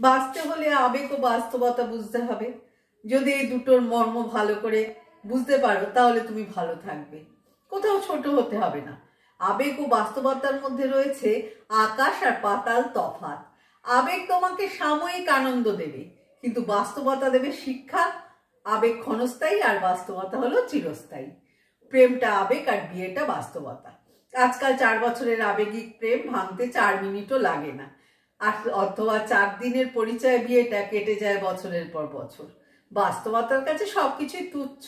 বাঁচতে হলে আবেগ ও বাস্তবতা বুঝতে হবে। যদি এই দুটোর মর্ম ভালো করে বুঝতে পারো তাহলে তুমি ভালো থাকবে। কোথাও ছোট হতে হবে না। আবেগ ও বাস্তবতার মধ্যে রয়েছে আকাশ আর পাতাল তফাৎ। আবেগ তোমাকে সাময়িক আনন্দ দেবে, কিন্তু বাস্তবতা দেবে শিক্ষা। আবেগ ক্ষণস্থায়ী আর বাস্তবতা হলো চিরস্থায়ী। প্রেমটা আবেগ আর বিয়েটা বাস্তবতা। আজকাল 4 বছরের আবেগিক প্রেম ভাঙতে 4 মিনিটও লাগে না, আর অথবা 4 দিনের পরিচয় বিয়েটা কেটে যায় বছরের পর বছর। বাস্তবতার কাছে সবকিছুই তুচ্ছ।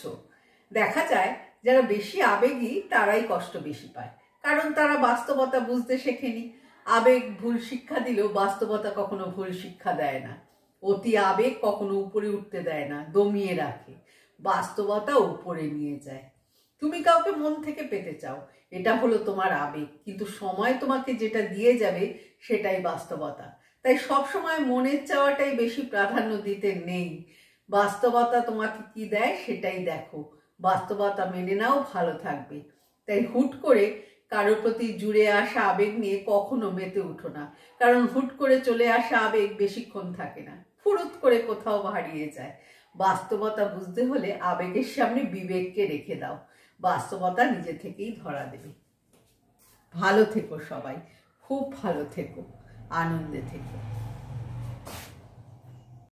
দেখা যায় যারা বেশি আবেগী তারাই কষ্ট বেশি পায়, কারণ তারা বাস্তবতা বুঝতে শেখেনি। আবেগ ভুল শিক্ষা দিলেও বাস্তবতা কখনো ভুল শিক্ষা দেয় না। অতি আবেগ কখনো উপরে উঠতে দেয় না, দমিয়ে রাখে। বাস্তবতা উপরে নিয়ে যায়। তুমি কাউকে মন থেকে পেতে চাও, এটা হলো তোমার আবেগ, কিন্তু সময় তোমাকে যেটা দিয়ে যাবে সেটাই বাস্তবতা। তাই সব সময় মনের চাওয়াটাই বেশি প্রাধান্য দিতে নেই। বাস্তবতা তোমাকে কি দেয় সেটাই দেখো। বাস্তবতা মেনে নাও, ভালো থাকবে। তাই হুট করে কারোর প্রতি জুড়ে আসা আবেগ নিয়ে কখনো মেতে উঠো না, কারণ হুট করে চলে আসা আবেগ বেশিক্ষণ থাকে না, ফুরুত করে কোথাও হারিয়ে যায়। বাস্তবতা বুঝতে হলে আবেগের সামনে বিবেককে রেখে দাও। বাস্তবতা নিজে থেকেই ধরা দেবে। ভালো থেকো সবাই, খুব ভালো থেকো, আনন্দে থেকো।